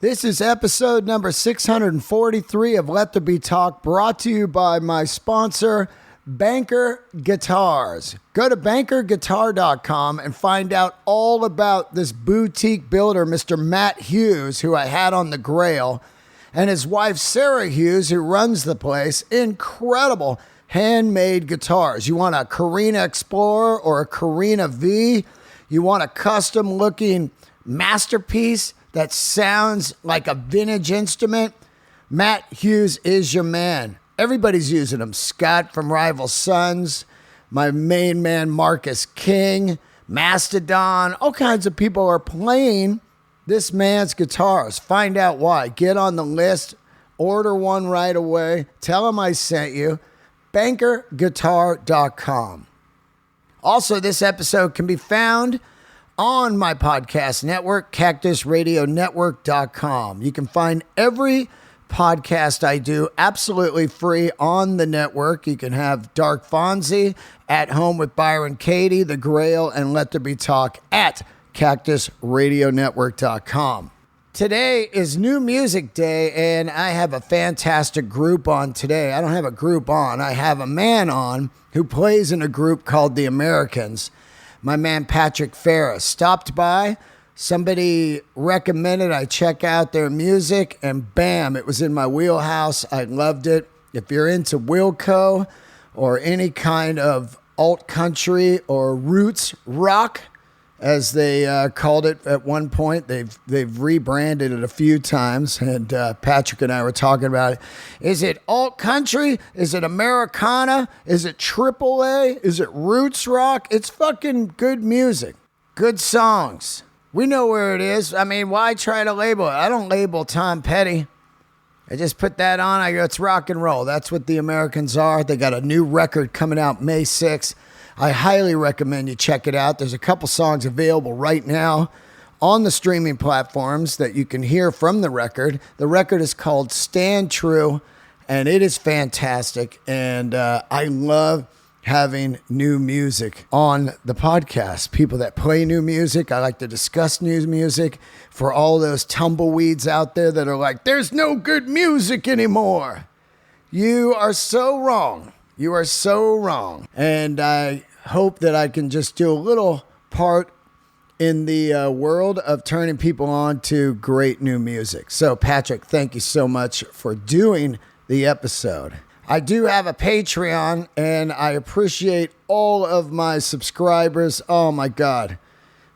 This is episode number 643 of Let There Be Talk, brought to you by my sponsor, Banker Guitars. Go to bankerguitar.com and find out all about this boutique builder, Mr. Matt Hughes, who I had on the Grail, and his wife, Sarah Hughes, who runs the place. Incredible handmade guitars. You want a Carina Explorer or a Carina V? You want a custom-looking masterpiece that sounds like a vintage instrument? Matt Hughes is your man. Everybody's using them. Scott from Rival Sons, my main man Marcus King, Mastodon, all kinds of people are playing this man's guitars. Find out why. Get on the list. Order one right away. Tell him I sent you. bankerguitar.com. Also, this episode can be found on my podcast network, cactusradionetwork.com. You can find every podcast I do absolutely free on the network. You can have Dark Fonzie, At Home with Byron Katie, The Grail, and Let There Be Talk at cactusradionetwork.com. Today is New Music Day, and I have a fantastic group on today. I don't have a group on. I have a man on who plays in a group called The Americans. My man Patrick Ferris stopped by. Somebody recommended I check out their music, and bam, it was in my wheelhouse. I loved it. If you're into Wilco or any kind of alt country or roots rock, as they called it at one point, they've rebranded it a few times, and Patrick and I were talking about it. Is it alt country? Is it Americana? Is it AAA? Is it roots rock? It's fucking good music, good songs. We know where it is. I mean, why try to label it? I don't label Tom Petty. I just put that on. I go, it's rock and roll. That's what the Americans are. They got a new record coming out May 6th. I highly recommend you check it out. There's a couple songs available right now on the streaming platforms that you can hear from the record. The record is called Stand True, and it is fantastic. And I love having new music on the podcast. People that play new music. I like to discuss new music for all those tumbleweeds out there that are like, there's no good music anymore. You are so wrong. You are so wrong. And I hope that I can just do a little part in the world of turning people on to great new music. So, Patrick, thank you so much for doing the episode. I do have a Patreon, and I appreciate all of my subscribers. Oh, my God.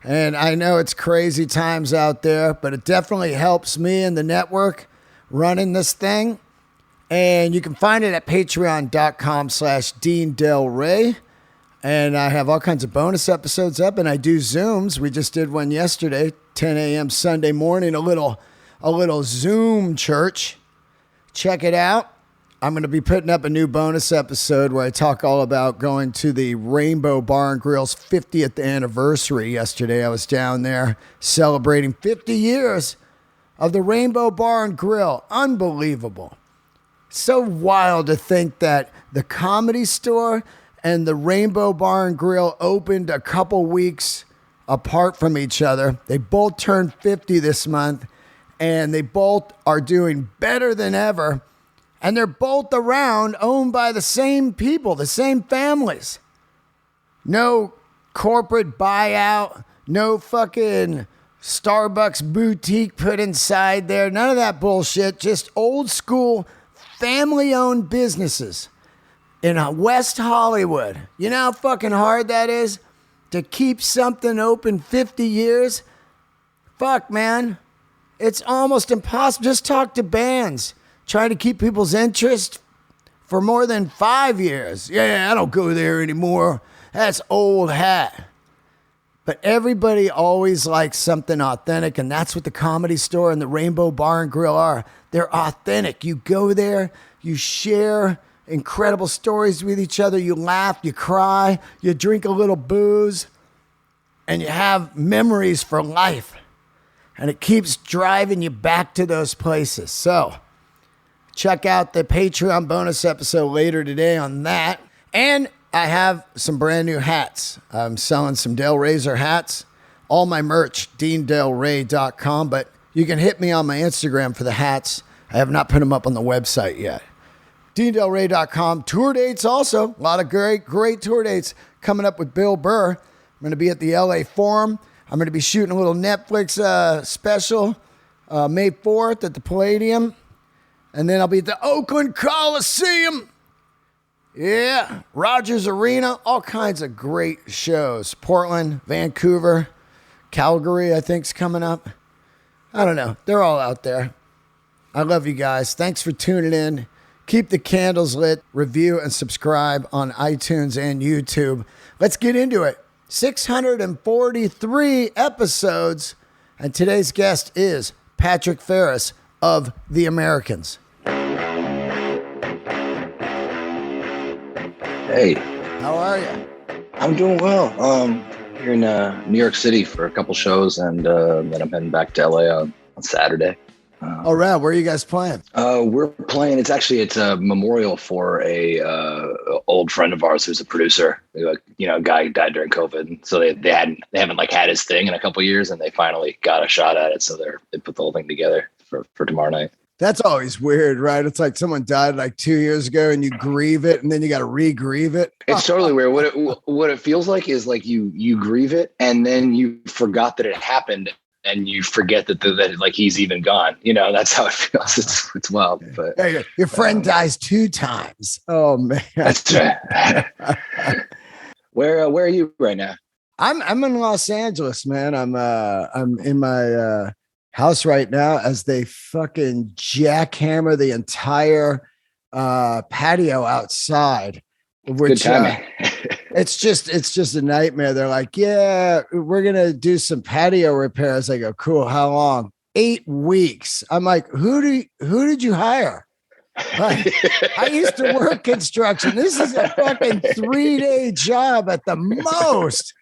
And I know it's crazy times out there, but it definitely helps me and the network running this thing. And you can find it at patreon.com/Dean Del Rey. And I have all kinds of bonus episodes up, and I do Zooms. We just did one yesterday, 10 a.m. Sunday morning, a little Zoom church. Check it out. I'm going to be putting up a new bonus episode where I talk all about going to the Rainbow Bar and Grill's 50th anniversary yesterday. I was down there celebrating 50 years of the Rainbow Bar and Grill. Unbelievable. So wild to think that the Comedy Store and the Rainbow Bar and Grill opened a couple weeks apart from each other. They both turned 50 this month, and they both are doing better than ever. And they're both around, owned by the same people, the same families. No corporate buyout, no fucking Starbucks boutique put inside there. None of that bullshit. Just old school family-owned businesses in West Hollywood. You know how fucking hard that is to keep something open 50 years? Fuck, man. It's almost impossible. Just talk to bands. Try to keep people's interest for more than 5 years. Yeah, I don't go there anymore. That's old hat. But everybody always likes something authentic, and that's what the Comedy Store and the Rainbow Bar and Grill are. They're authentic. You go there, you share incredible stories with each other, you laugh, you cry, you drink a little booze, and you have memories for life. And it keeps driving you back to those places. So, check out the Patreon bonus episode later today on that. And I have some brand new hats. I'm selling some Del Razor hats. All my merch, DeanDelRey.com. But You can hit me on my Instagram for the hats. I have not put them up on the website yet. DeanDelRey.com. Tour dates also. A lot of great tour dates coming up with Bill Burr. I'm going to be at the LA Forum. I'm going to be shooting a little Netflix special May 4th at the Palladium. And then I'll be at the Oakland Coliseum. Yeah, Rogers Arena. All kinds of great shows. Portland, Vancouver, Calgary, I think, is coming up. I don't know. They're all out there. I love you guys. Thanks for tuning in. Keep the candles lit. Review and subscribe on iTunes and YouTube. Let's get into it. 643 episodes. And today's guest is Patrick Ferris of The Americans. Hey. How are you? I'm doing well. Here in New York City for a couple shows, and then I'm heading back to LA on Saturday. All right, where are you guys playing? We're playing. It's a memorial for a old friend of ours who's a producer. A guy died during COVID, so they haven't like had his thing in a couple years, and they finally got a shot at it. So they put the whole thing together for tomorrow night. That's always weird, right? It's like someone died like 2 years ago, and you grieve it, and then you got to re-grieve it. It's totally weird. What it feels like is like you grieve it, and then you forgot that it happened. And you forget that like he's even gone. That's how it feels. It's wild. But your friend dies 2 times. Oh man, that's right. Where are you right now? I'm in Los Angeles, man. I'm in my house right now as they fucking jackhammer the entire patio outside. Which, good timing. It's just a nightmare. They're like, yeah, we're going to do some patio repairs. I go, cool. How long? 8 weeks. I'm like, who did you hire? Like, I used to work construction. This is a fucking 3-day job at the most.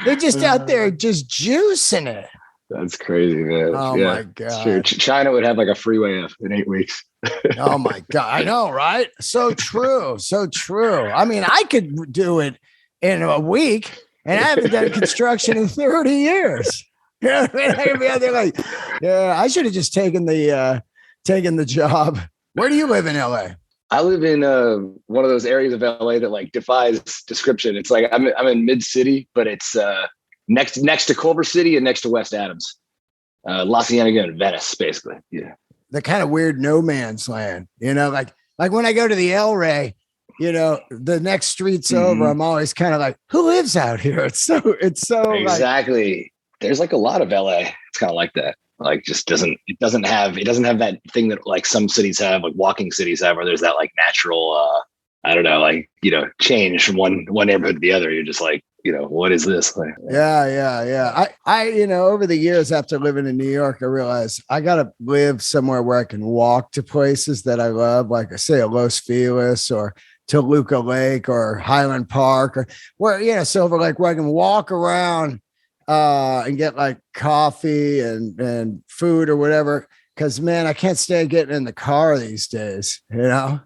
They're just out there just juicing it. That's crazy, man. Oh my God. Sure. China would have like a freeway in 8 weeks. Oh my God. I know, right? So true. So true. I mean, I could do it in a week, and I haven't done construction in 30 years. You know what I mean? I could be out there like, yeah, I should have just taken the job. Where do you live in LA? I live in one of those areas of LA that like defies description. It's like I'm in mid city, but it's next to Culver City and next to West Adams, La Cienega and Venice, basically. Yeah, the kind of weird no man's land. Like when I go to the El Rey, the next street's over. I'm always kind of like, who lives out here? It's so exactly. Like, there's like a lot of LA. It's kind of like that. Like just doesn't have that thing that like some cities have, like walking cities have, where there's that like natural, I don't know, like, change from one neighborhood to the other. You're just like, what is this? Like, yeah. I over the years after living in New York, I realized I got to live somewhere where I can walk to places that I love, like I say, Los Feliz or Toluca Lake or Highland Park, or where, Silver Lake, where I can walk around and get like coffee and food or whatever. Cause man, I can't stay getting in the car these days, Yeah.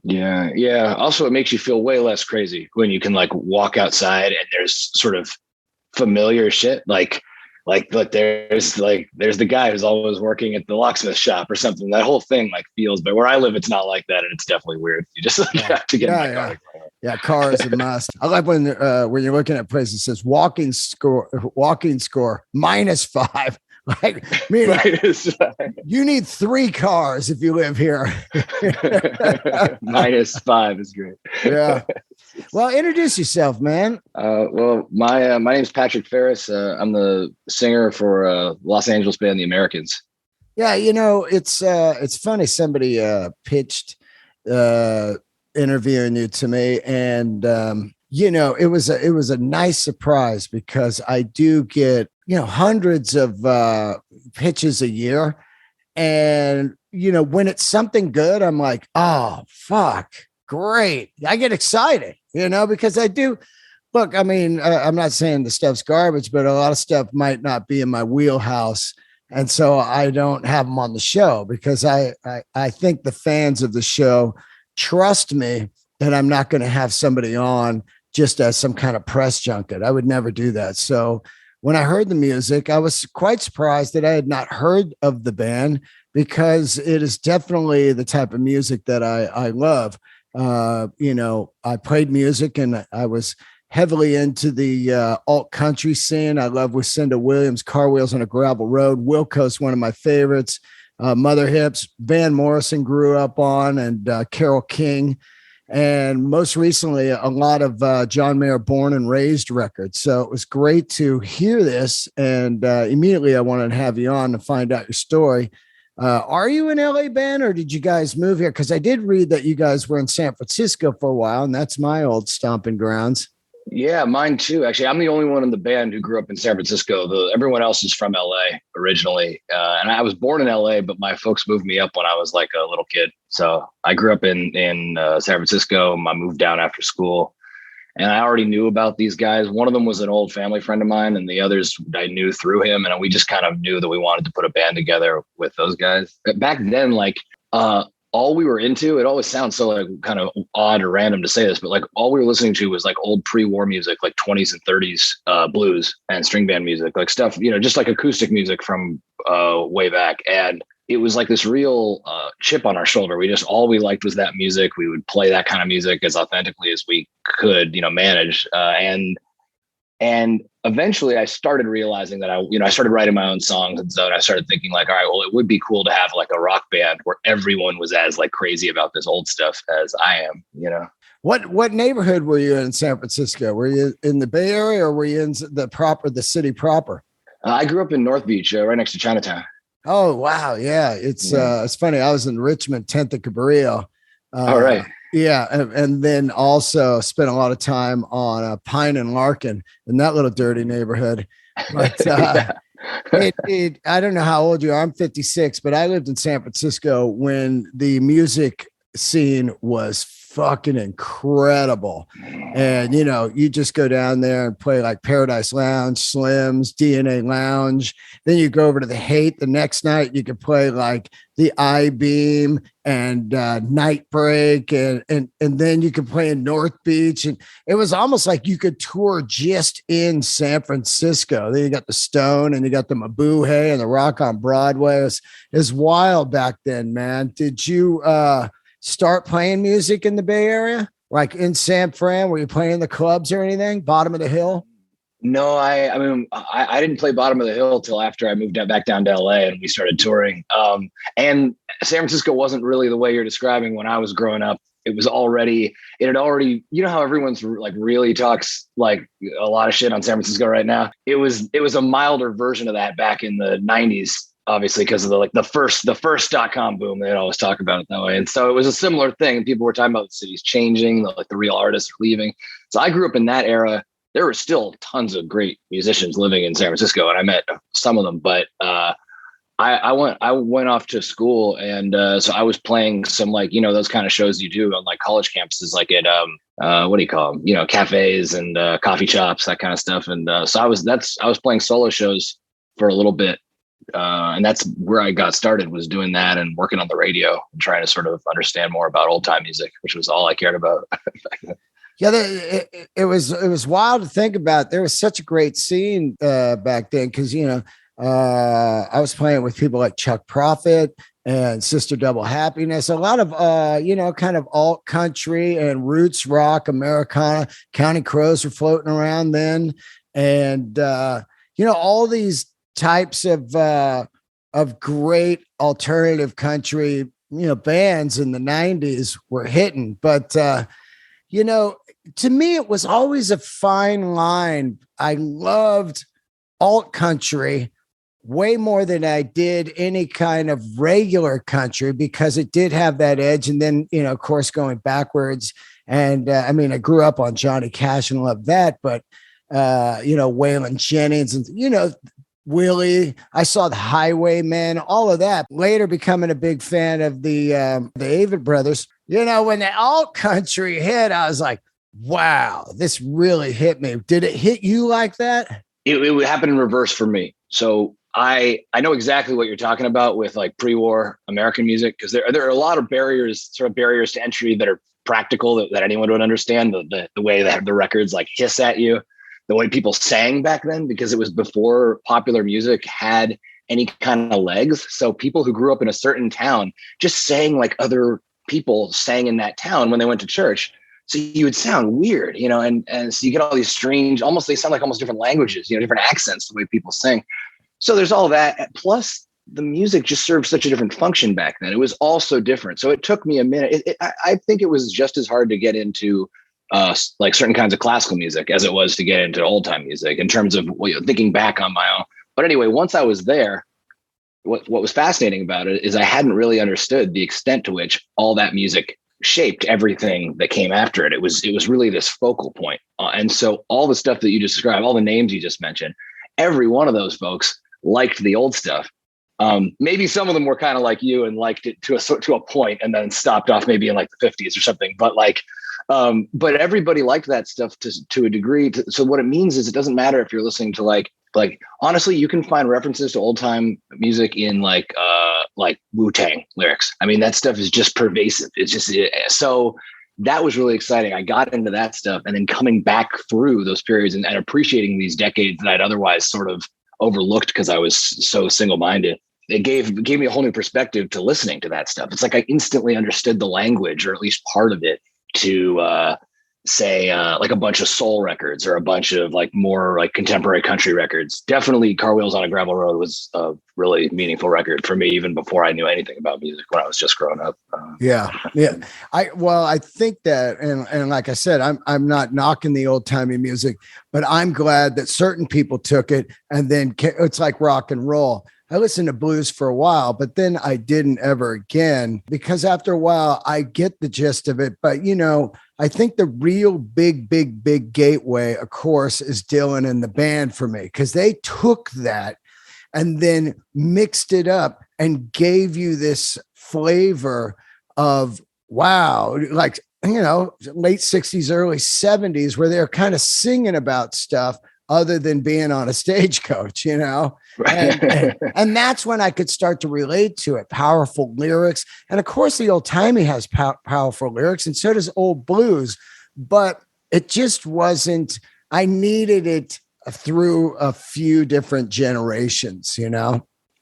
Also, it makes you feel way less crazy when you can like walk outside and there's sort of familiar shit. Like look, there's the guy who's always working at the locksmith shop or something. That whole thing like feels, but where I live, it's not like that. And it's definitely weird. You just have to get in my car. Yeah. Car is a must. I like when you're looking at places, it says walking score -5. Like, you need 3 cars if you live here. -5 is great. Yeah. Well, introduce yourself, man. Well, my name's Patrick Ferris. I'm the singer for Los Angeles band The Americans. Yeah, it's funny. Somebody pitched interviewing you to me, and it was a nice surprise because I do get hundreds of pitches a year, and when it's something good, I'm like, oh fuck, great. I get excited, because I do. Look, I mean, I'm not saying the stuff's garbage, but a lot of stuff might not be in my wheelhouse. And so I don't have them on the show because I think the fans of the show trust me that I'm not going to have somebody on just as some kind of press junket. I would never do that. So when I heard the music, I was quite surprised that I had not heard of the band, because it is definitely the type of music that I love. I played music, and I was heavily into the alt country scene. I love Lucinda Williams, Car Wheels on a Gravel Road. Wilco's one of my favorites. Mother Hips, Van Morrison grew up on, and Carole King. And most recently, a lot of John Mayer Born and Raised records. So it was great to hear this. And immediately I wanted to have you on to find out your story. Are you an LA band, or did you guys move here? Because I did read that you guys were in San Francisco for a while, and that's my old stomping grounds. Yeah, mine too. Actually, I'm the only one in the band who grew up in San Francisco. Everyone else is from LA originally. And I was born in LA, but my folks moved me up when I was like a little kid. So I grew up in San Francisco. I moved down after school, and I already knew about these guys. One of them was an old family friend of mine, and the others I knew through him. And we just kind of knew that we wanted to put a band together with those guys. But back then, all we were into, it always sounds so like kind of odd or random to say this, but like all we were listening to was like old pre-war music, like 20s and 30s blues and string band music, like stuff, just like acoustic music from way back. And it was like this real chip on our shoulder. All we liked was that music. We would play that kind of music as authentically as we could, manage. And eventually I started realizing that I started writing my own songs. And so I started thinking like, all right, well, it would be cool to have like a rock band where everyone was as like crazy about this old stuff as I am, What neighborhood were you in San Francisco? Were you in the Bay Area, or were you in the city proper? I grew up in North Beach, right next to Chinatown. Oh, wow. Yeah. It's funny. I was in Richmond, 10th of Cabrillo. All right. Yeah. And then also spent a lot of time on Pine and Larkin in that little dirty neighborhood. But Yeah. I don't know how old you are. I'm 56, but I lived in San Francisco when the music scene was fucking incredible. And, you just go down there and play like Paradise Lounge, Slims, DNA Lounge. Then you go over to the Hate. The next night you could play like the I-Beam and Night Break. And then you could play in North Beach. And it was almost like you could tour just in San Francisco. Then you got the Stone, and you got the Mabuhay and the Rock on Broadway. It was wild back then, man. Did you start playing music in the Bay Area, like in San Fran? Were you playing in the clubs or anything? Bottom of the Hill? No, I didn't play Bottom of the Hill till after I moved back down to LA and we started touring. And San Francisco wasn't really the way you're describing when I was growing up. It had already, how everyone's like really talks like a lot of shit on San Francisco right now. It was a milder version of that back in the 90s. Obviously, because of the first .com boom, they'd always talk about it that way. And so it was a similar thing. People were talking about the city's changing, the real artists are leaving. So I grew up in that era. There were still tons of great musicians living in San Francisco, and I met some of them. But I went off to school, and so I was playing some those kind of shows you do on like college campuses, like at what do you call them? Cafes and coffee shops, that kind of stuff. And so I was playing solo shows for a little bit. And that's where I got started, was doing that and working on the radio and trying to sort of understand more about old time music, which was all I cared about. Yeah, it was wild to think about. There was such a great scene back then, because I was playing with people like Chuck Prophet and Sister Double Happiness, a lot of kind of alt country and roots rock, Americana. Counting Crows were floating around then, and all these types of great alternative country, bands in the 90s were hitting. But, to me, it was always a fine line. I loved alt country way more than I did any kind of regular country, because it did have that edge. And then, of course, going backwards. And I grew up on Johnny Cash and loved that, but, Waylon Jennings and, Willie, I saw the Highwaymen, all of that. Later becoming a big fan of the Avett Brothers. When the alt country hit, I was like, wow, this really hit me. Did it hit you like that? It would happen in reverse for me. So I know exactly what you're talking about with like pre-war American music, because there are a lot of barriers to entry that are practical that anyone would understand. The way that the records like hiss at you. the way people sang back then, because it was before popular music had any kind of legs. So people who grew up in a certain town just sang like other people sang in that town when they went to church. So you would sound weird, and so you get all these strange, they sound like almost different languages, different accents, the way people sing. So there's all that. Plus the music just served such a different function back then. It was all so different. So it took me a minute. I think it was just as hard to get into like certain kinds of classical music as it was to get into old time music in terms of thinking back on my own. But anyway, once I was there, what was fascinating about it is I hadn't really understood the extent to which all that music shaped everything that came after it. It was really this focal point. And so all the stuff that you just described, all the names you just mentioned, every one of those folks liked the old stuff. Maybe some of them were kind of like you and liked it to a point and then stopped off maybe in like the 50s or something. But but everybody liked that stuff to a degree. So what it means is it doesn't matter if you're listening to like honestly, you can find references to old time music in like Wu-Tang lyrics. I mean, that stuff is just pervasive. It's just so that was really exciting. I got into that stuff and then coming back through those periods and appreciating these decades that I'd otherwise sort of overlooked because I was so single-minded. It gave me a whole new perspective to listening to that stuff. It's like I instantly understood the language, or at least part of it, to say like a bunch of soul records or a bunch of like more like contemporary country records. Definitely Car Wheels on a Gravel Road was a really meaningful record for me, even before I knew anything about music when I was just growing up. Yeah. I think that, and like I said, I'm not knocking the old timey music, but I'm glad that certain people took it. And then it's like rock and roll. I listened to blues for a while, but then I didn't ever again, because after a while I get the gist of it. But, I think the real big gateway, of course, is Dylan and the band for me, because they took that and then mixed it up and gave you this flavor of, wow, like, late 60s, early 70s, where they're kind of singing about stuff other than being on a stagecoach, and that's when I could start to relate to it. Powerful lyrics. And of course, the old timey has powerful lyrics, and so does old blues, but it just wasn't, I needed it through a few different generations,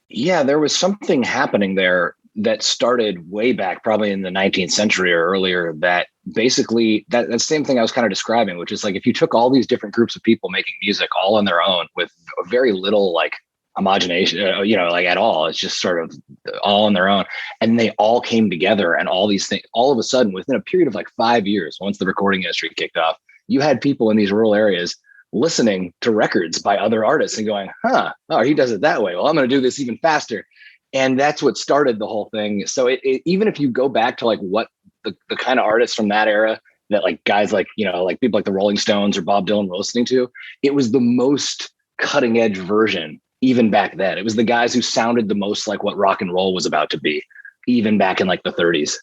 Yeah, there was something happening there that started way back, probably in the 19th century or earlier, that basically that same thing I was kind of describing, which is like, if you took all these different groups of people making music all on their own with very little like homogenation, like at all, it's just sort of all on their own. And they all came together, and all these things, all of a sudden, within a period of like 5 years, once the recording industry kicked off, you had people in these rural areas listening to records by other artists and going, he does it that way. Well, I'm going to do this even faster. And that's what started the whole thing. So even if you go back to like what the kind of artists from that era that like guys like, like people like the Rolling Stones or Bob Dylan were listening to, it was the most cutting edge version even back then. It was the guys who sounded the most like what rock and roll was about to be, even back in like the 30s.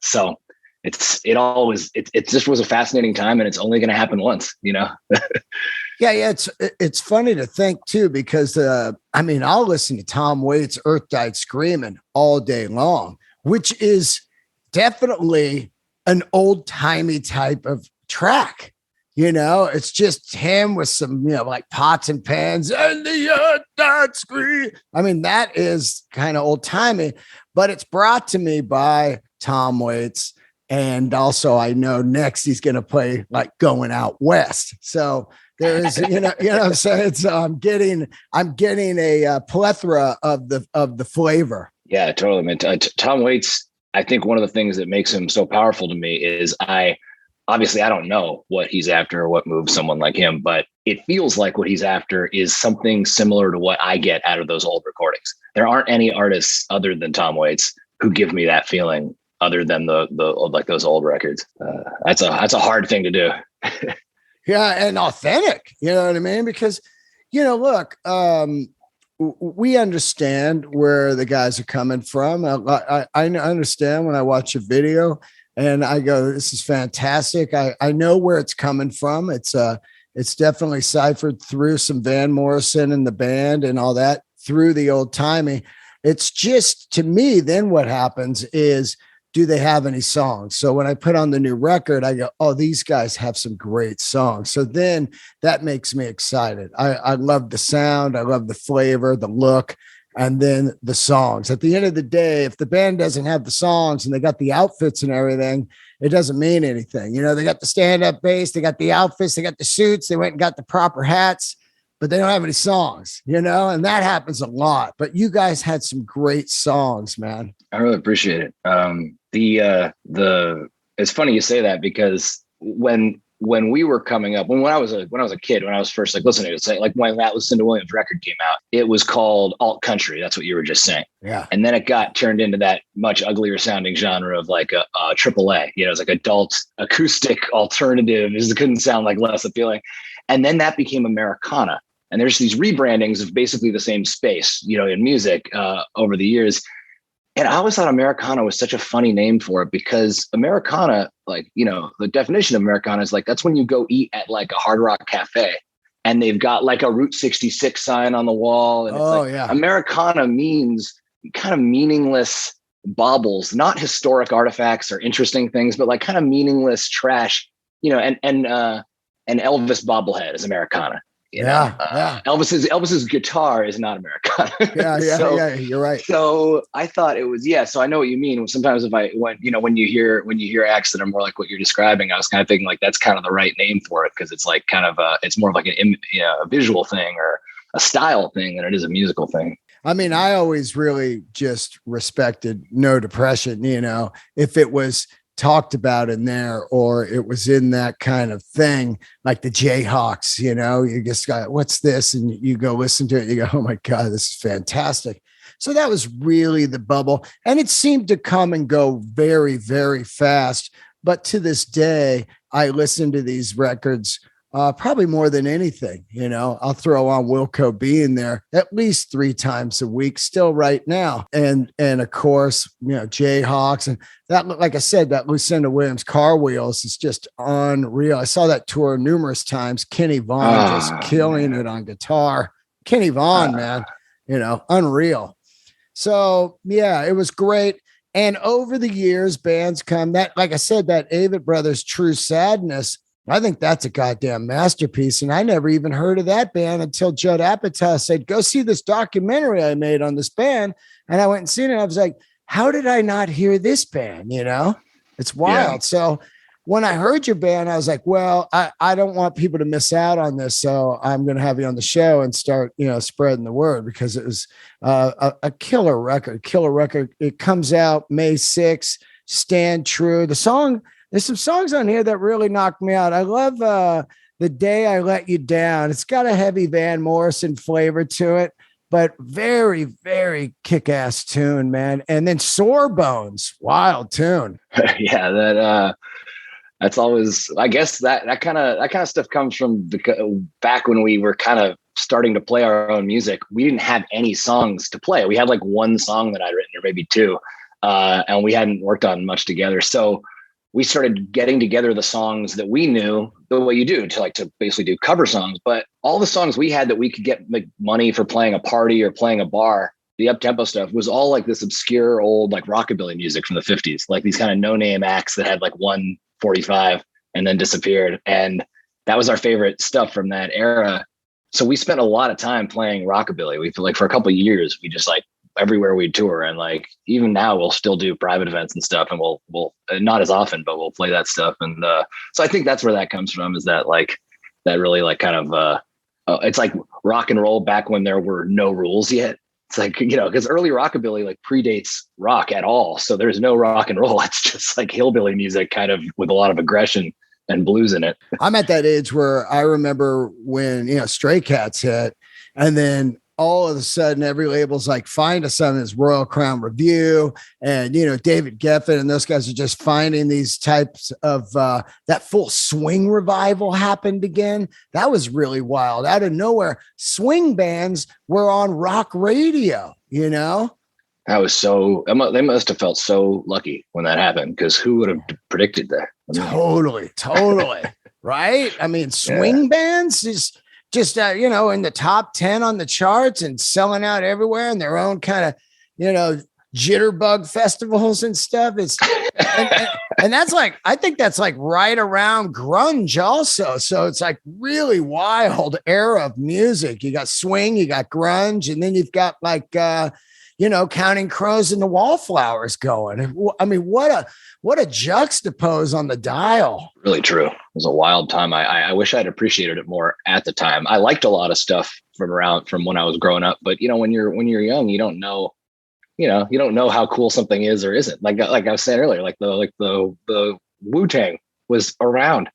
So it just was a fascinating time, and it's only going to happen once, Yeah, it's funny to think too, because I'll listen to Tom Waits' Earth Died Screaming all day long, which is definitely an old timey type of track. It's just him with some, like pots and pans and the Earth Died Scream. That is kind of old timey, but it's brought to me by Tom Waits. And also I know next he's going to play like Going Out West. So there is, what I'm saying? So I'm getting a plethora of the flavor. Yeah, totally, man. Tom Waits, I think one of the things that makes him so powerful to me is obviously I don't know what he's after or what moves someone like him, but it feels like what he's after is something similar to what I get out of those old recordings. There aren't any artists other than Tom Waits who give me that feeling other than the like those old records. That's a hard thing to do. Yeah, and authentic, you know what I mean? Because, look, we understand where the guys are coming from. I understand when I watch a video and I go, this is fantastic. I know where it's coming from. It's definitely ciphered through some Van Morrison and the band and all that through the old timey. It's just, to me, then what happens is do they have any songs? So when I put on the new record, I go, oh, these guys have some great songs. So then that makes me excited. I love the sound. I love the flavor, the look, and then the songs. At the end of the day, if the band doesn't have the songs and they got the outfits and everything, it doesn't mean anything. You know, they got the stand-up bass, they got the outfits, they got the suits, they went and got the proper hats, but they don't have any songs, you know, and that happens a lot. But you guys had some great songs, man. I really appreciate it. It's funny you say that, because when we were coming up, when I was a kid, when I was first like listening to it, like when that Lucinda Williams record came out, it was called alt country. That's what you were just saying. Yeah. And then it got turned into that much uglier sounding genre of like a AAA, you know, it's like adult acoustic alternative. It couldn't sound like less appealing. And then that became Americana. And there's these rebrandings of basically the same space, you know, in music over the years. And I always thought Americana was such a funny name for it, because Americana, like, you know, the definition of Americana is like, that's when you go eat at like a Hard Rock cafe and they've got like a Route 66 sign on the wall. And it's like, yeah. Americana means kind of meaningless baubles, not historic artifacts or interesting things, but like kind of meaningless trash, you know, and Elvis bobblehead is Americana. Yeah. Elvis's guitar is not Americana. Yeah. You're right. So I thought it was, So I know what you mean. Sometimes when you hear acts that are more like what you're describing, I was kind of thinking like that's kind of the right name for it, because it's like kind of it's more of like a visual thing or a style thing than it is a musical thing. I mean, I always really just respected No Depression. You know, if it was talked about in there, or it was in that kind of thing, like the Jayhawks, you know, you just got, what's this? And you go listen to it, you go, oh my God, this is fantastic. So that was really the bubble. And it seemed to come and go very, very fast. But to this day, I listen to these records probably more than anything. You know, I'll throw on Wilco being there at least 3 times a week still right now. And of course, you know, Jayhawks, and that, like I said, that Lucinda Williams Car Wheels is just unreal. I saw that tour numerous times. Kenny Vaughn just killing it on guitar. Kenny Vaughn, man, you know, unreal. So yeah, it was great. And over the years, bands come that, like I said, that Avett Brothers True Sadness, I think that's a goddamn masterpiece. And I never even heard of that band until Judd Apatow said, go see this documentary I made on this band. And I went and seen it. I was like, how did I not hear this band? You know, it's wild. Yeah. So when I heard your band, I was like, well, I don't want people to miss out on this. So I'm going to have you on the show and start, you know, spreading the word, because it was a killer record. It comes out May 6th, Stand True. There's some songs on here that really knocked me out. I love The Day I Let You Down. It's got a heavy Van Morrison flavor to it, but very, very kick-ass tune, man. And then Sore Bones, wild tune. Yeah, that's always, I guess that kind of stuff comes from back when we were kind of starting to play our own music. We didn't have any songs to play. We had like one song that I'd written, or maybe 2, and we hadn't worked on much together. So we started getting together the songs that we knew the way you do to basically do cover songs. But all the songs we had that we could get like money for playing a party or playing a bar, the up-tempo stuff was all like this obscure old like rockabilly music from the 50s, like these kind of no-name acts that had like 145 and then disappeared. And that was our favorite stuff from that era. So we spent a lot of time playing rockabilly. We feel like for a couple of years, we just like everywhere we tour, and like even now we'll still do private events and stuff, and we'll not as often, but we'll play that stuff. And so I think that's where that comes from, is that like that really like kind of it's like rock and roll back when there were no rules yet. It's like, you know, because early rockabilly like predates rock at all, so there's no rock and roll. It's just like hillbilly music kind of with a lot of aggression and blues in it. I'm at that age where I remember when, you know, Stray Cats hit, and then all of a sudden every label's like, find us on this Royal Crown Review, and, you know, David Geffen and those guys are just finding these types of that full swing revival happened again. That was really wild. Out of nowhere, swing bands were on rock radio, you know? That was so, they must have felt so lucky when that happened, because who would have predicted that? Totally. Right? I mean, swing bands just you know, in the top 10 on the charts and selling out everywhere in their own kind of, you know, jitterbug festivals and stuff. And that's like, I think that's like right around grunge also. So it's like really wild era of music. You got swing, you got grunge, and then you've got like, Counting Crows and the Wallflowers going. I mean, what a juxtapose on the dial. Really true. It was a wild time. I wish I'd appreciated it more at the time. I liked a lot of stuff from when I was growing up, but when you're young, you don't know how cool something is or isn't. Like I was saying earlier, like the Wu-Tang was around,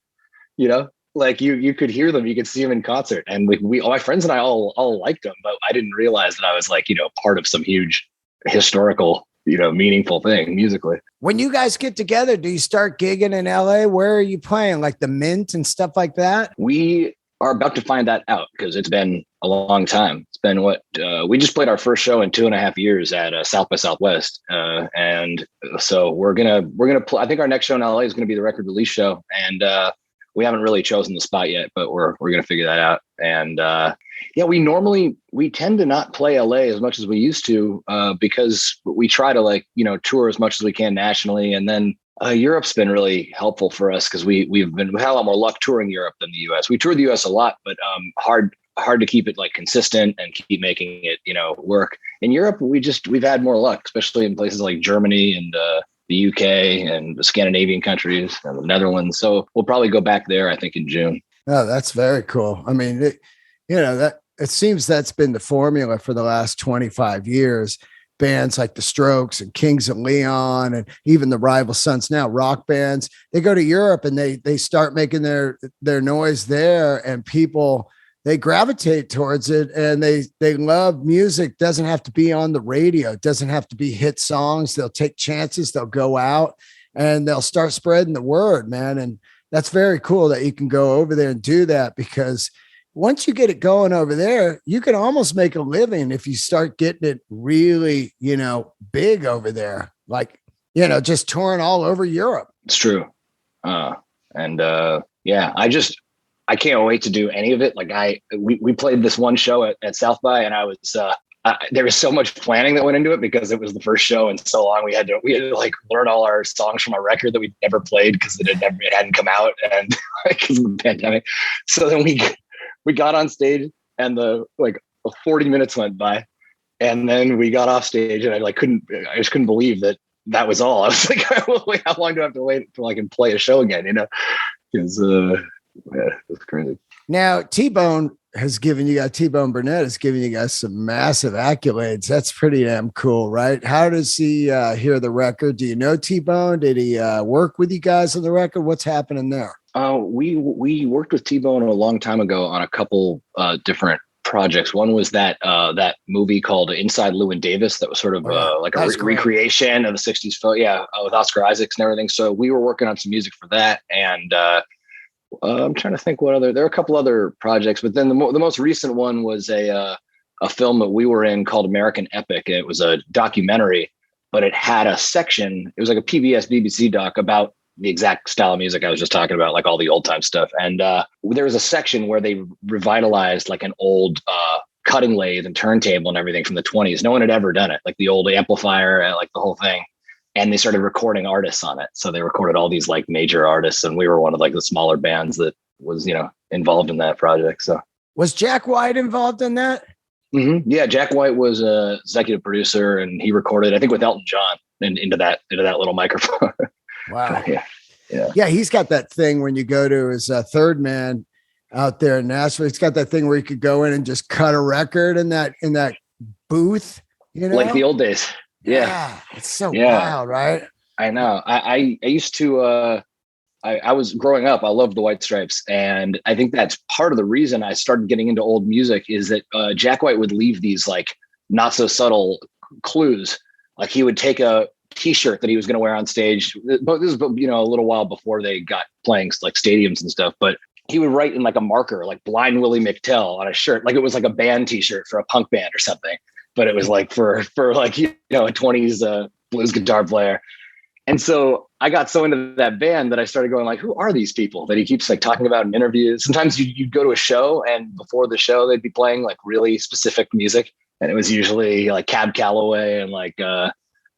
like you could hear them, you could see them in concert, and my friends and I all liked them, but I didn't realize that I was like, part of some huge historical, meaningful thing musically. When you guys get together, do you start gigging in LA? Where are you playing? Like the Mint and stuff like that? We are about to find that out because it's been a long time. It's been we just played our first show in 2.5 years at South by Southwest. And so we're going to play. I think our next show in LA is going to be the record release show. And, we haven't really chosen the spot yet, but we're going to figure that out. And we tend to not play LA as much as we used to because we try to tour as much as we can nationally. And then Europe's been really helpful for us because we've had a lot more luck touring Europe than the US. We toured the US a lot, but hard to keep it like consistent and keep making it, work. In Europe, we've had more luck, especially in places like Germany and the UK and the Scandinavian countries and the Netherlands. So we'll probably go back there, I think, in June. Oh, that's very cool. I mean, that it seems that's been the formula for the last 25 years. Bands like the Strokes and Kings of Leon and even the Rival Sons, now rock bands, they go to Europe and they start making their noise there, and people, they gravitate towards it, and they love music. Doesn't have to be on the radio. It doesn't have to be hit songs. They'll take chances. They'll go out and they'll start spreading the word, man. And that's very cool that you can go over there and do that, because once you get it going over there, you can almost make a living if you start getting it really, big over there, like, just touring all over Europe. It's true. I can't wait to do any of it. Like we played this one show at South by, and I was, there was so much planning that went into it because it was the first show in so long. We had to like learn all our songs from our record that we'd never played because it hadn't come out, and because of the pandemic. So then we got on stage, and 40 minutes went by, and then we got off stage, and I just couldn't believe that was all. I was like, how long do I have to wait until I can play a show again? Because yeah, it's crazy. Now, T-Bone Burnett has given you guys some massive accolades. That's pretty damn cool, right? How does he hear the record? Do you know T-Bone? Did he work with you guys on the record? What's happening there? We worked with T-Bone a long time ago on a couple different projects. One was that movie called Inside Llewyn Davis that was sort of recreation of the 60s film, with Oscar Isaacs and everything. So we were working on some music for that, and I'm trying to think there are a couple other projects, but then the most recent one was a film that we were in called American Epic. It was a documentary, but it had a section. It was like a PBS BBC doc about the exact style of music I was just talking about, like all the old time stuff. And there was a section where they revitalized like an old cutting lathe and turntable and everything from the 20s. No one had ever done it, like the old amplifier, like the whole thing. And they started recording artists on it. So they recorded all these like major artists, and we were one of like the smaller bands that was, involved in that project. So was Jack White involved in that? Mm-hmm. Yeah, Jack White was a executive producer, and he recorded, I think, with Elton John into that little microphone. Wow. Yeah. He's got that thing when you go to his Third Man out there in Nashville. He's got that thing where you could go in and just cut a record in that booth, like the old days. Yeah. It's so wild, right? I know. I used to, I was growing up, I loved the White Stripes. And I think that's part of the reason I started getting into old music is that Jack White would leave these like not so subtle clues. Like he would take a t-shirt that he was going to wear on stage. But this is, a little while before they got playing like stadiums and stuff, but he would write in like a marker, like Blind Willie McTell on a shirt. Like it was like a band t-shirt for a punk band or something. But it was like for like, a 20s blues guitar player. And so I got so into that band that I started going like, who are these people that he keeps like talking about in interviews? Sometimes you'd go to a show, and before the show, they'd be playing like really specific music. And it was usually like Cab Calloway and like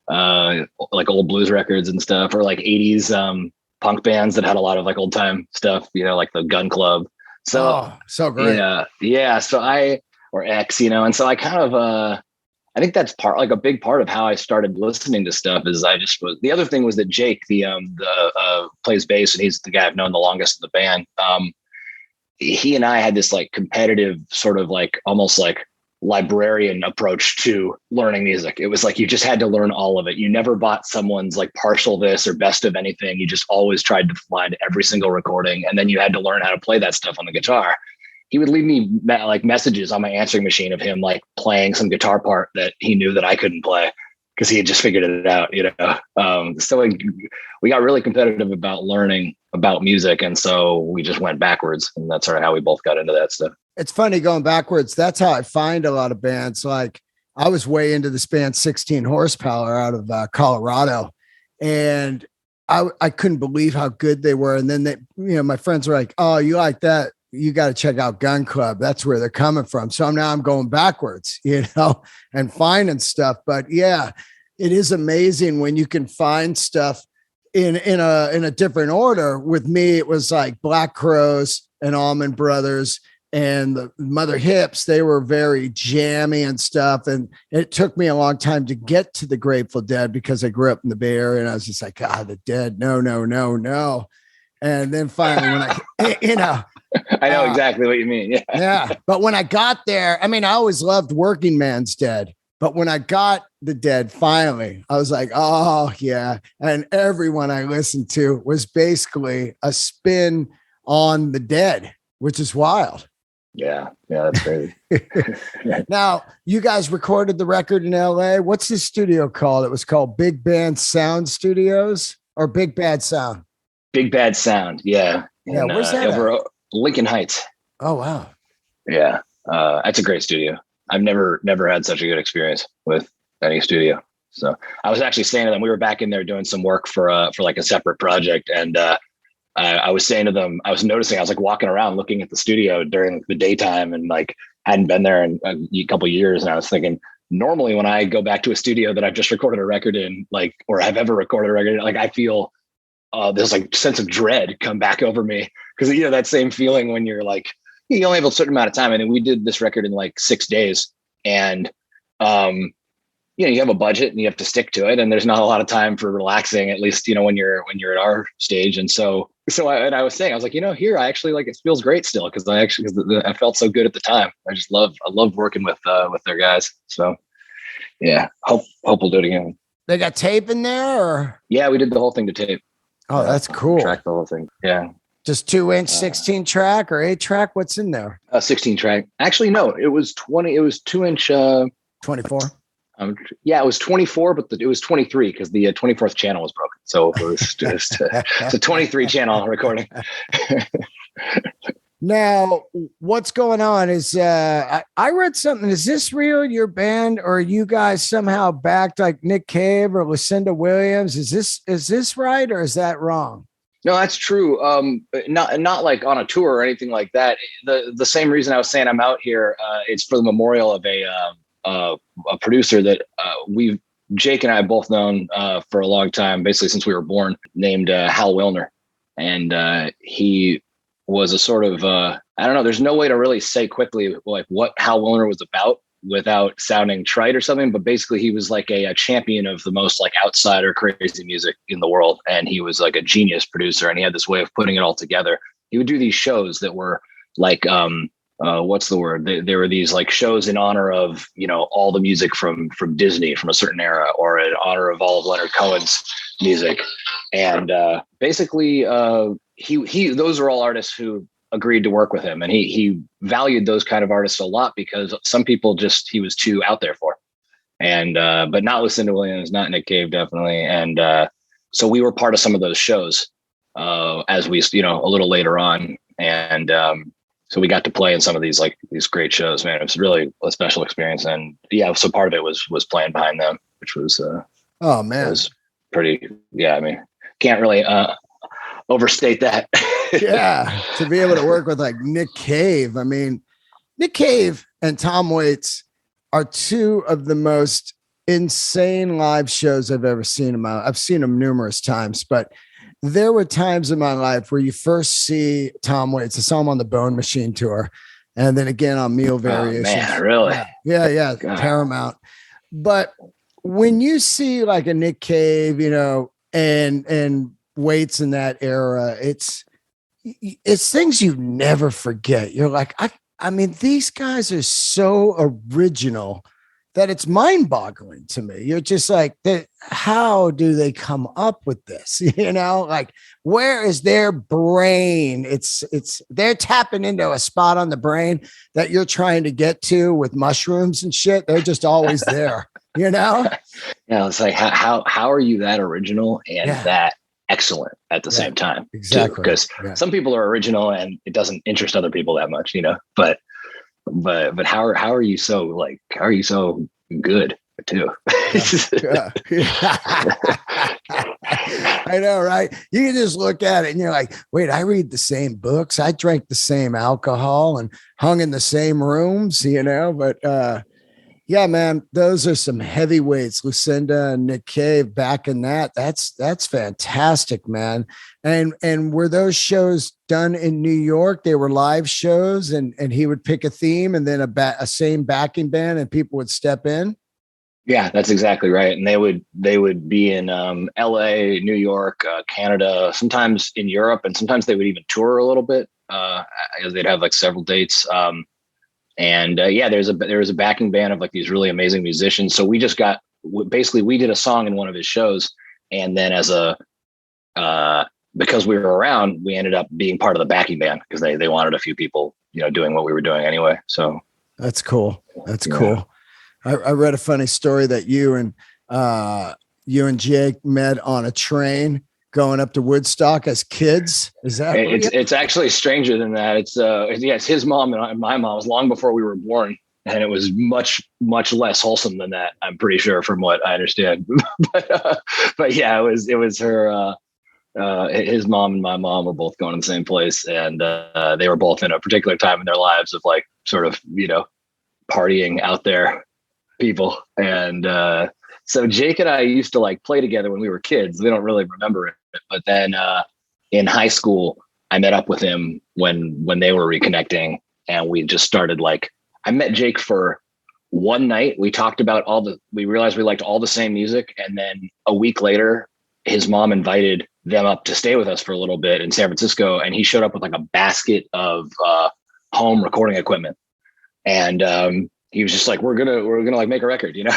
like old blues records and stuff, or like 80s punk bands that had a lot of like old time stuff, like the Gun Club. So, so great. Yeah. So or X, and so I kind of, I think that's like a big part of how I started listening to stuff is the other thing was that Jake, the plays bass, and he's the guy I've known the longest in the band. He and I had this like competitive sort of like almost like librarian approach to learning music. It was like you just had to learn all of it. You never bought someone's like partial this or best of anything. You just always tried to find every single recording, and then you had to learn how to play that stuff on the guitar. He would leave me like messages on my answering machine of him like playing some guitar part that he knew that I couldn't play because he had just figured it out, So we got really competitive about learning about music, and so we just went backwards, and that's sort of how we both got into that stuff. It's funny going backwards. That's how I find a lot of bands. Like I was way into this band 16 Horsepower out of Colorado, and I couldn't believe how good they were. And then they, my friends were like, "Oh, you like that? You got to check out Gun Club. That's where they're coming from." So now I'm going backwards, and finding stuff. But yeah, it is amazing when you can find stuff in a different order. With me, it was like Black Crowes and Allman Brothers and the Mother Hips. They were very jammy and stuff. And it took me a long time to get to the Grateful Dead because I grew up in the Bay Area, and I was just like, God, the Dead. No. And then finally when I know exactly what you mean. Yeah. Yeah. But when I got there, I always loved Working Man's Dead. But when I got the Dead, finally, I was like, oh, yeah. And everyone I listened to was basically a spin on the Dead, which is wild. Yeah, that's crazy. Now, you guys recorded the record in LA. What's the studio called? It was called Big Band Sound Studios or Big Bad Sound? Big Bad Sound, yeah. Yeah, where's that over Lincoln Heights. Oh, wow. Yeah, that's a great studio. I've never had such a good experience with any studio. So I was actually saying to them, we were back in there doing some work for like a separate project, and I was saying to them, I was noticing, I was like walking around looking at the studio during the daytime, and like hadn't been there in a couple of years, and I was thinking, normally when I go back to a studio that I've just recorded a record in, like, or have ever recorded a record in, like I feel this like sense of dread come back over me, because that same feeling when you're like, you only have a certain amount of time. And we did this record in like 6 days, and you have a budget and you have to stick to it, and there's not a lot of time for relaxing, at least when you're at our stage. And so I was saying, I was like, here I actually like, it feels great still, because I felt so good at the time. I loved working with their guys. So yeah, hope we'll do it again. They got tape in there, or? Yeah, we did the whole thing to tape. Oh, that's cool. Track the whole thing. Yeah. Just 2-inch 16 track or 8 track? What's in there? 16 track. Actually, no, it was 20. It was 2-inch. 24. Yeah, it was 24, but it was 23 because the 24th channel was broken. So it was just it's a 23 channel recording. Now, what's going on is I read something. Is this real, your band, or are you guys somehow backed like Nick Cave or Lucinda Williams? Is this right, or is that wrong? No, that's true. Not like on a tour or anything like that. The same reason I was saying I'm out here, it's for the memorial of a producer that Jake and I have both known for a long time, basically since we were born, named Hal Wilner. And he was a sort of, I don't know, there's no way to really say quickly like what Hal Wilner was about without sounding trite or something, but basically he was like a champion of the most like outsider crazy music in the world. And he was like a genius producer, and he had this way of putting it all together. He would do these shows that were like, what's the word? There were these like shows in honor of, all the music from Disney from a certain era, or in honor of all of Leonard Cohen's music. And basically those are all artists who agreed to work with him, and he valued those kind of artists a lot, because some people he was too out there for. And but not Lucinda Williams, not Nick Cave, definitely. And so we were part of some of those shows as we a little later on, and so we got to play in some of these great shows. Man, it was really a special experience. And yeah, so part of it was playing behind them, which was oh man, it was pretty. Yeah, I mean, can't really overstate that. Yeah, to be able to work with like Nick Cave. I mean, Nick Cave and Tom Waits are two of the most insane live shows I've ever seen in my life. I've seen them numerous times, but there were times in my life where you first see Tom Waits. I saw him on the Bone Machine tour, and then again on Meal Variations. Oh, man, really? Yeah, Paramount. But when you see like a Nick Cave, you know, and Waits in that era, it's things you never forget. You're like, I mean, these guys are so original that it's mind-boggling to me. You're just like, how do they come up with this? You know, like, where is their brain? It's they're tapping into a spot on the brain that you're trying to get to with mushrooms and shit. They're just always there, you know? Yeah, it's like, how are you that original and that excellent at the same time? Exactly. Because some people are original and it doesn't interest other people that much, you know, but how are you so good too? I know, right? You can just look at it and you're like, wait, I read the same books, I drank the same alcohol and hung in the same rooms, you know, but yeah, man, those are some heavyweights. Lucinda and Nick Cave back in that. That's fantastic, man. And were those shows done in New York? They were live shows, and he would pick a theme, and then a same backing band, and people would step in. Yeah, that's exactly right. And they would be in LA, New York, Canada, sometimes in Europe, and sometimes they would even tour a little bit. As they'd have like several dates. There was a backing band of like these really amazing musicians. So we just we did a song in one of his shows, and then because we were around, we ended up being part of the backing band because they wanted a few people, you know, doing what we were doing anyway. So that's cool. That's cool. I read a funny story that you and Jake met on a train going up to Woodstock as kids. Is that it's actually stranger than that. It's his mom and my mom. It was long before we were born, and it was much less wholesome than that, I'm pretty sure, from what I understand. but yeah, it was her his mom and my mom were both going to the same place, and they were both in a particular time in their lives of like sort of, you know, partying out there people. And so Jake and I used to like play together when we were kids. We don't really remember it. But then in high school, I met up with him when they were reconnecting, and we just started like, I met Jake for one night. We talked about we realized we liked all the same music. And then a week later, his mom invited them up to stay with us for a little bit in San Francisco. And he showed up with like a basket of home recording equipment. And he was just like, we're gonna like make a record, you know?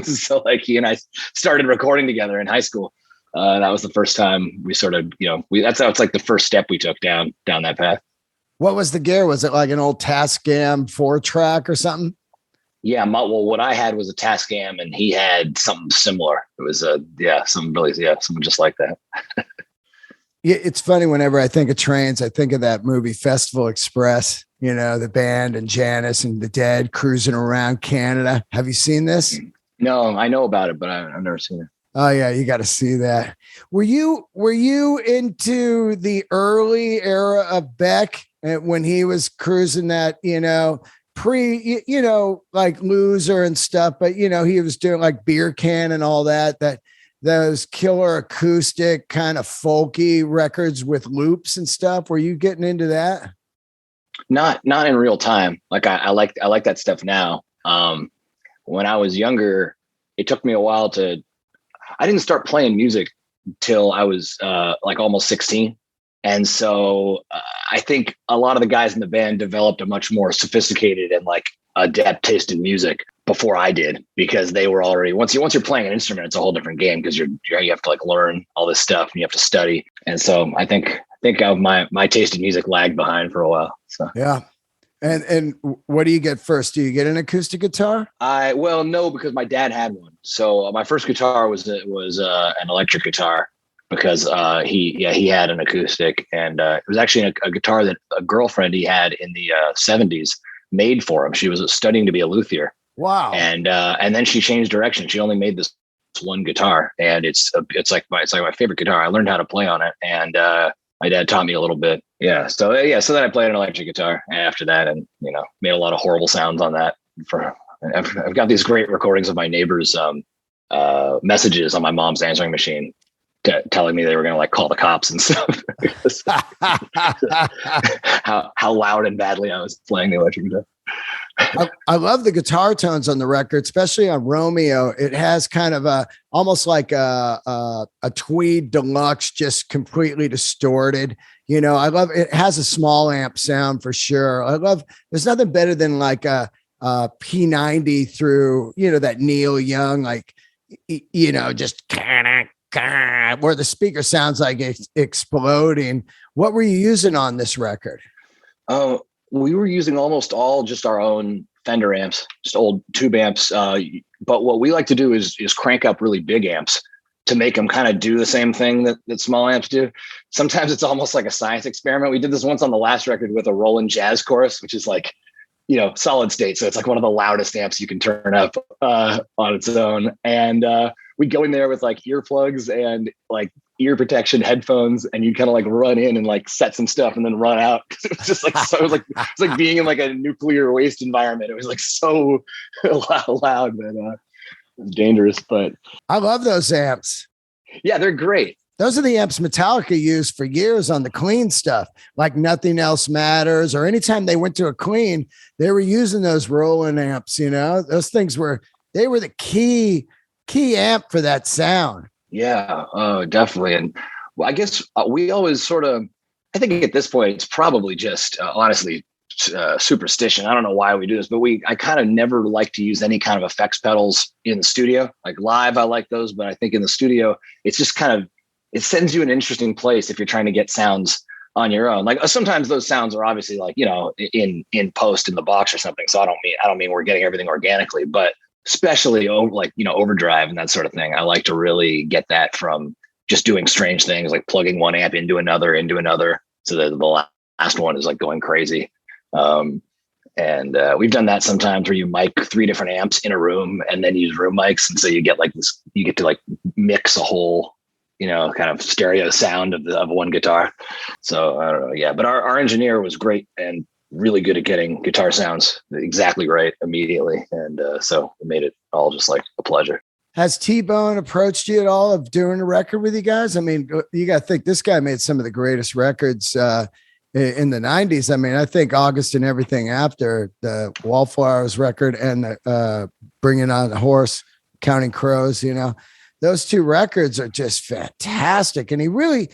So like he and I started recording together in high school. That was the first time we sort of, you know, that's how it's like the first step we took down that path. What was the gear? Was it like an old Tascam 4-track or something? Yeah. What I had was a Tascam, and he had something similar. It was something just like that. Yeah, it's funny. Whenever I think of trains, I think of that movie Festival Express, you know, the band and Janis and the Dead cruising around Canada. Have you seen this? No, I know about it, but I've never seen it. Oh yeah, you got to see that. Were you into the early era of Beck when he was cruising that, you know, you know, like Loser and stuff, but you know, he was doing like Beer Can and all that those killer acoustic kind of folky records with loops and stuff. Were you getting into that? Not in real time. Like I like that stuff now. When I was younger, it took me a while I didn't start playing music till I was like almost 16. And so I think a lot of the guys in the band developed a much more sophisticated and like adept taste in music before I did, because they were already, once you're playing an instrument, it's a whole different game, because you have to like learn all this stuff and you have to study. And so I think my taste in music lagged behind for a while. So yeah. And what do you get first? Do you get an acoustic guitar? No, because my dad had one. So my first guitar was an electric guitar, because he had an acoustic, and it was actually a guitar that a girlfriend he had in the 70s made for him. She was studying to be a luthier. Wow. And then she changed direction. She only made this one guitar, and it's like my favorite guitar. I learned how to play on it, and my dad taught me a little bit. Yeah. So then I played an electric guitar after that, and, you know, made a lot of horrible sounds on that for I've got these great recordings of my neighbors' messages on my mom's answering machine, telling me they were going to like call the cops and stuff. how loud and badly I was playing the electric guitar. I love the guitar tones on the record, especially on Romeo. It has kind of almost like a Tweed Deluxe, just completely distorted. You know, I love it. Has a small amp sound for sure. There's nothing better than like a P90 through, you know, that Neil Young, like, you know, just where the speaker sounds like it's exploding. What were you using on this record? Oh, we were using almost all just our own Fender amps, just old tube amps. But what we like to do is crank up really big amps to make them kind of do the same thing that small amps do. Sometimes it's almost like a science experiment. We did this once on the last record with a Roland Jazz Chorus, which is like, you know, solid state. So it's like one of the loudest amps you can turn up on its own. And we go in there with like earplugs and like ear protection headphones, and you kind of like run in and like set some stuff and then run out. It was just like, so it was like being in like a nuclear waste environment. It was like so loud, but it was dangerous. But I love those amps. Yeah, they're great. Those are the amps Metallica used for years on the Clean stuff, like Nothing Else Matters, or anytime they went to a Clean, they were using those Roland amps. You know, those things were the key amp for that sound. Yeah, definitely. And I guess we always sort of, I think at this point, it's probably just honestly superstition. I don't know why we do this, but I kind of never like to use any kind of effects pedals in the studio. Like live, I like those, but I think in the studio, it's just kind of, it sends you an interesting place if you're trying to get sounds on your own. Like sometimes those sounds are obviously like, you know, in post in the box or something. So I don't mean we're getting everything organically, but especially like, you know, overdrive and that sort of thing. I like to really get that from just doing strange things, like plugging one amp into another, so that the last one is like going crazy. And we've done that sometimes where you mic 3 different amps in a room and then use room mics. And so you get like this, you get to like mix a whole, you know, kind of stereo sound of one guitar. So I don't know. Yeah. But our engineer was great and really good at getting guitar sounds exactly right immediately. And so it made it all just like a pleasure. Has T-Bone approached you at all of doing a record with you guys? I mean, you got to think this guy made some of the greatest records in the 90s. I mean, I think August and Everything After, the Wallflowers record, and Bringing on the Horse, Counting Crows, you know, those 2 records are just fantastic. And he really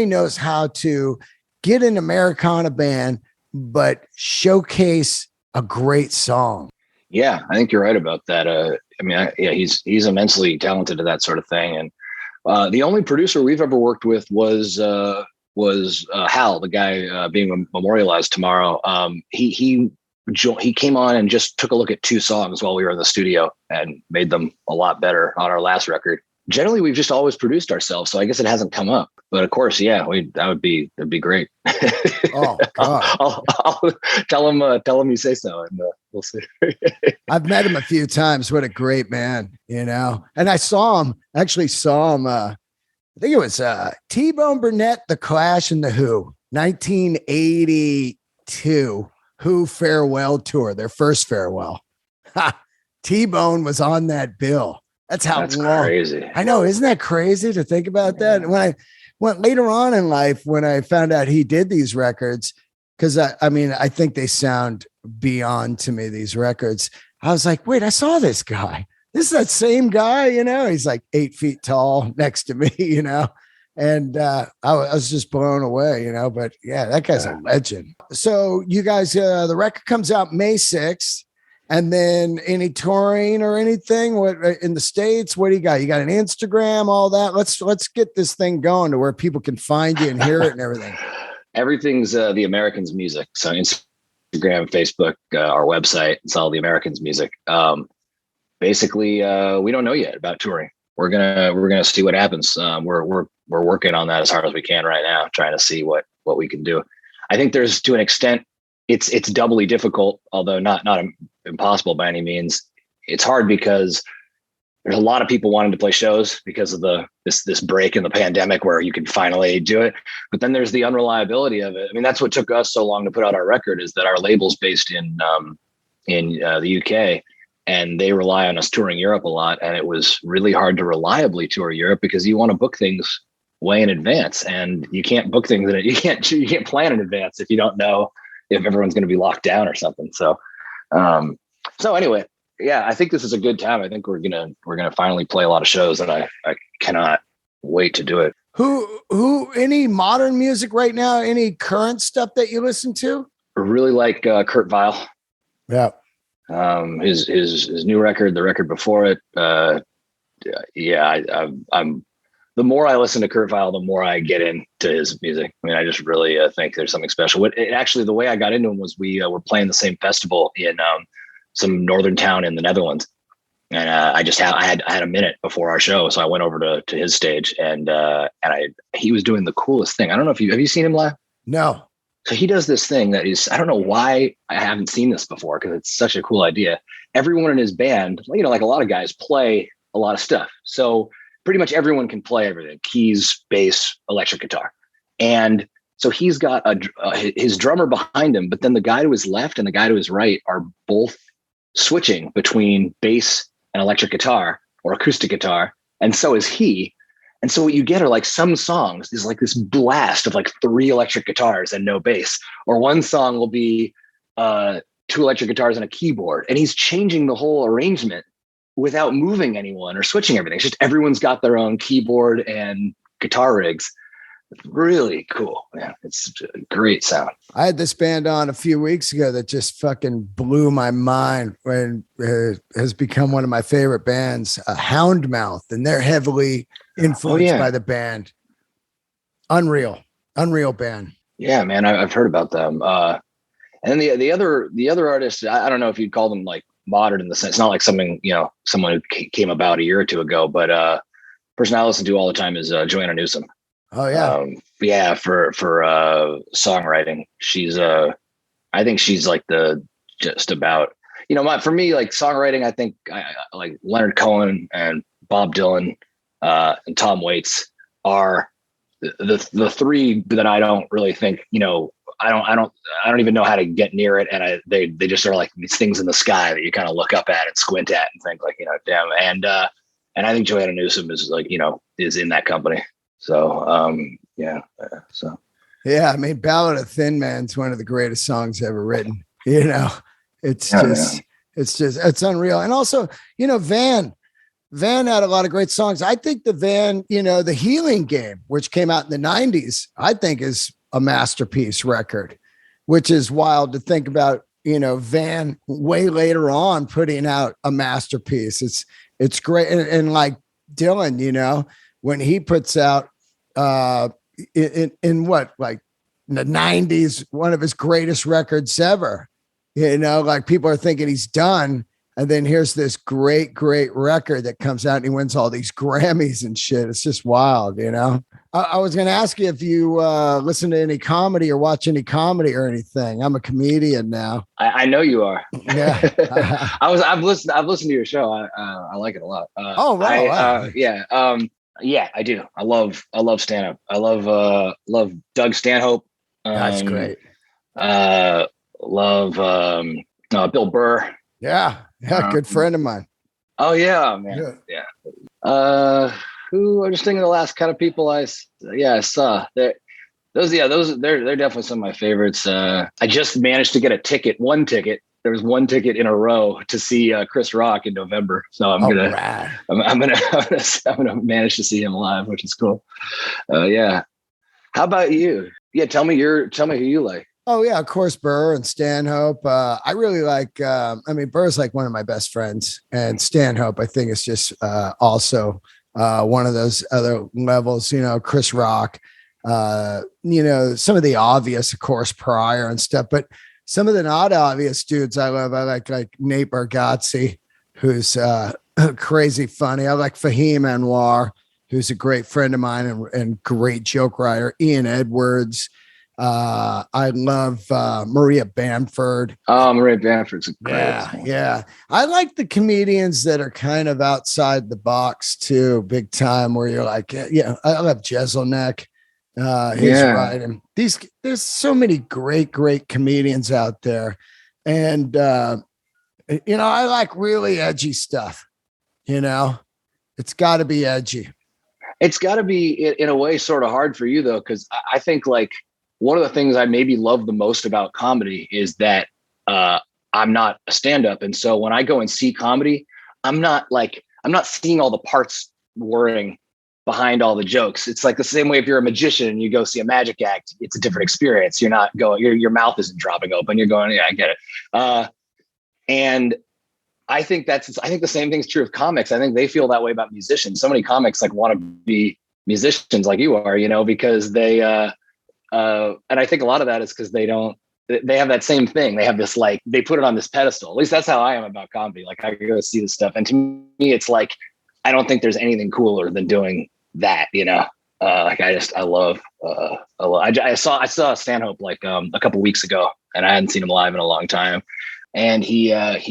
knows how to get an Americana band, but showcase a great song. Yeah, I think you're right about that. I mean, he's immensely talented at that sort of thing. And the only producer we've ever worked with was Hal, the guy being memorialized tomorrow. He came on and just took a look at 2 songs while we were in the studio and made them a lot better on our last record. Generally, we've just always produced ourselves, so I guess it hasn't come up. But of course, yeah, that'd be great. Oh God! I'll tell him you say so, and we'll see. I've met him a few times. What a great man, you know. And I saw him. I think it was T-Bone Burnett, The Clash, and The Who, 1982 Who farewell tour, their first farewell. T-Bone was on that bill. That's crazy. I know. Isn't that crazy to think about that? When I went later on in life, when I found out he did these records, because I mean, I think they sound beyond to me, these records. I was like, wait, I saw this guy. This is that same guy, you know, he's like 8 feet tall next to me, you know, and I was just blown away, you know, but yeah, that guy's a legend. So you guys, the record comes out May 6th. And then any touring or anything in the States? What do you got? You got an Instagram, all that? Let's get this thing going to where people can find you and hear it and everything. Everything's The Americans music. So Instagram, Facebook, our website, it's all The Americans music. Basically, we don't know yet about touring. We're gonna see what happens. We're working on that as hard as we can right now, trying to see what we can do. I think there's, to an extent, it's doubly difficult, although not impossible by any means. It's hard because there's a lot of people wanting to play shows because of this break in the pandemic where you can finally do it. But then there's the unreliability of it. I mean, that's what took us so long to put out our record, is that our label's based in the UK, and they rely on us touring Europe a lot. And it was really hard to reliably tour Europe because you want to book things way in advance, and you can't book things you can't plan in advance if you don't know if everyone's going to be locked down or something. So, anyway, yeah, I think this is a good time. I think we're gonna finally play a lot of shows, and I cannot wait to do it. Who, any modern music right now? Any current stuff that you listen to? I really like Kurt Vile. Yeah. His new record, the record before it. I'm the more I listen to Kurt Vile, the more I get into his music. I mean, I just really think there's something special. Actually, the way I got into him was we were playing the same festival in some northern town in the Netherlands, and I had a minute before our show, so I went over to his stage, and he was doing the coolest thing. I don't know if have you seen him live? No. So he does this thing that is, I don't know why I haven't seen this before, because it's such a cool idea. Everyone in his band, like a lot of guys, play a lot of stuff. So pretty much everyone can play everything: keys, bass, electric guitar. And so he's got his drummer behind him, but then the guy to his left and the guy to his right are both switching between bass and electric guitar or acoustic guitar. And so is he. And so what you get are like some songs is like this blast of like 3 electric guitars and no bass, or one song will be 2 electric guitars and a keyboard. And he's changing the whole arrangement without moving anyone or switching everything. It's just everyone's got their own keyboard and guitar rigs. It's really cool, man. It's a great sound. I had this band on a few weeks ago that just fucking blew my mind, when it has become one of my favorite bands, Houndmouth, and they're heavily influenced by the band. Unreal band. Yeah, man, I've heard about them. And then the other artists, I don't know if you'd call them like modern in the sense, not like someone who came about a year or two ago, but person I listen to all the time is Joanna Newsom. Oh yeah. For songwriting. She's I think she's like just about, for me, like songwriting, I think I like Leonard Cohen and Bob Dylan and Tom Waits are the 3 that I don't really think, I don't even know how to get near it. And they just are like these things in the sky that you kind of look up at and squint at and think like, damn. And I think Joanna Newsom is like, is in that company. So, yeah, I mean, Ballad of Thin Man's one of the greatest songs ever written. It's unreal. And also, Van had a lot of great songs. I think the Van, the Healing Game, which came out in the 90s, I think is a masterpiece record, which is wild to think about, Van way later on putting out a masterpiece. It's great. And like Dylan, when he puts out in what, like the 90s, one of his greatest records ever, like people are thinking he's done. And then here's this great record that comes out and he wins all these Grammys and shit. It's just wild, I was going to ask you if you listen to any comedy or watch any comedy or anything. I'm a comedian now. I know you are. Yeah. I've listened to your show. I like it a lot. Oh, wow. Yeah, I do. I love stand-up. I love Doug Stanhope. That's great. Love Bill Burr. Yeah, good friend of mine. Oh yeah, man. Yeah. Who I'm just thinking of the last kind of people I saw. They're definitely some of my favorites. I just managed to get one ticket. There was one ticket in a row to see Chris Rock in November. So I'm gonna manage to see him live, which is cool. Yeah. How about you? Yeah, tell me who you like. Oh yeah, of course, Burr and Stanhope. I really like. Burr's like one of my best friends, and Stanhope I think is just also one of those other levels. Chris Rock. Some of the obvious, of course, Pryor and stuff, but some of the not obvious dudes I love. I like Nate Bargatze, who's crazy funny. I like Fahim Anwar, who's a great friend of mine and great joke writer. Ian Edwards. I love Maria Bamford. Oh, Maria Bamford's great. Yeah. I like the comedians that are kind of outside the box too, big time, where you're like, I love Jeselnik. He's right. And there's so many great comedians out there. And I like really edgy stuff. It's got to be edgy. It's got to be in a way sort of hard for you though, because I think like one of the things I maybe love the most about comedy is that I'm not a stand-up, and so when I go and see comedy, I'm not seeing all the parts whirring behind all the jokes. It's like the same way if you're a magician and you go see a magic act, it's a different experience. You're not going, your mouth isn't dropping open. You're going, yeah, I get it. And I think the same thing's true of comics. I think they feel that way about musicians. So many comics like want to be musicians like you are, because they, and I think a lot of that is because they have that same thing. They have this, like, they put it on this pedestal. At least that's how I am about comedy. Like I go see this stuff. And to me, it's like, I don't think there's anything cooler than doing that, I love, I saw Stanhope like a couple weeks ago, and I hadn't seen him live in a long time. And he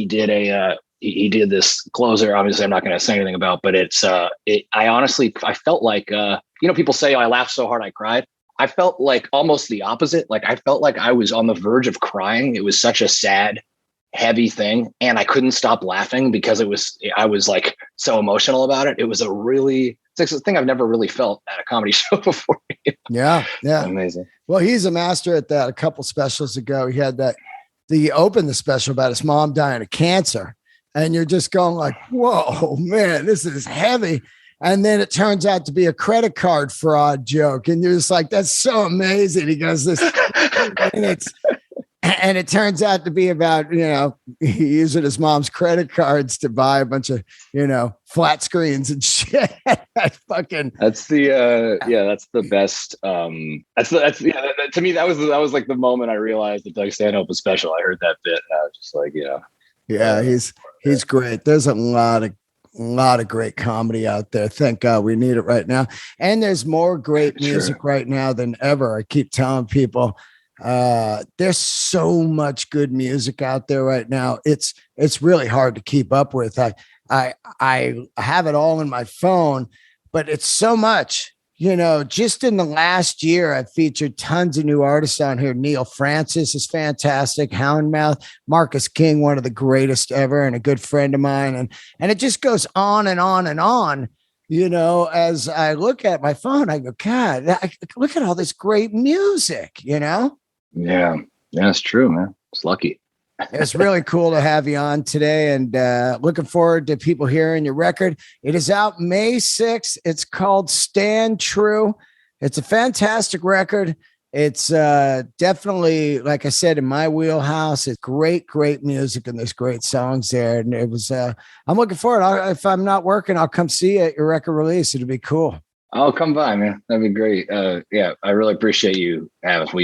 did this closer. Obviously I'm not going to say anything about, but I felt like, people say, oh, I laughed so hard I cried. I felt like almost the opposite. Like I felt like I was on the verge of crying. It was such a sad, heavy thing, and I couldn't stop laughing because I was like so emotional about it. It was it's a thing I've never really felt at a comedy show before. Yeah. Amazing. Well, he's a master at that. A couple specials ago, he had that. He opened the special about his mom dying of cancer, and you're just going like, "Whoa, man, this is heavy." And then it turns out to be a credit card fraud joke, and you're just like, "That's so amazing." He goes, "This," and it turns out to be about, using his mom's credit cards to buy a bunch of, flat screens and shit. That's the best. To me, that was like the moment I realized that Doug Stanhope was special. I heard that bit, and I was just like, yeah, he's great. There's a lot of great comedy out there. Thank God we need it right now. And there's more great music right now than ever. I keep telling people, there's so much good music out there right now. It's really hard to keep up with. I have it all in my phone, but it's so much, just in the last year, I've featured tons of new artists on here. Neil Francis is fantastic. Houndmouth, Marcus King, one of the greatest ever, and a good friend of mine. And it just goes on and on and on. As I look at my phone, I go, God, look at all this great music, Yeah, it's true, man. It's lucky. It's really cool to have you on today, and looking forward to people hearing your record. It is out May 6th. It's called Stand True. It's a fantastic record. It's definitely, like I said, in my wheelhouse. It's great, great music, and there's great songs there. And it was, I'm looking forward. If I'm not working, I'll come see you at your record release. It'll be cool. I'll come by, man. That'd be great. Yeah, I really appreciate you, Alex.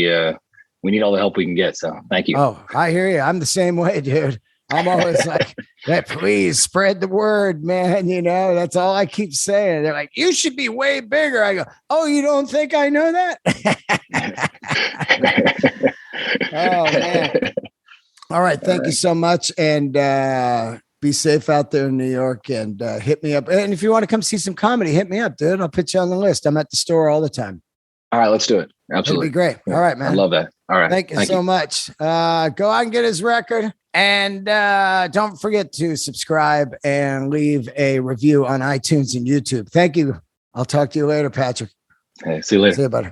We need all the help we can get. So thank you. Oh, I hear you. I'm the same way, dude. I'm always like, hey, please spread the word, man. That's all I keep saying. They're like, you should be way bigger. I go, oh, you don't think I know that? Oh, man. All right. Thank you so much. And be safe out there in New York, and hit me up. And if you want to come see some comedy, hit me up, dude. I'll put you on the list. I'm at the store all the time. All right, let's do it. Absolutely. It'd be great. All right, man. I love that. All right. Thank you so much. Go out and get his record. And don't forget to subscribe and leave a review on iTunes and YouTube. Thank you. I'll talk to you later, Patrick. Hey, see you later. See you, buddy.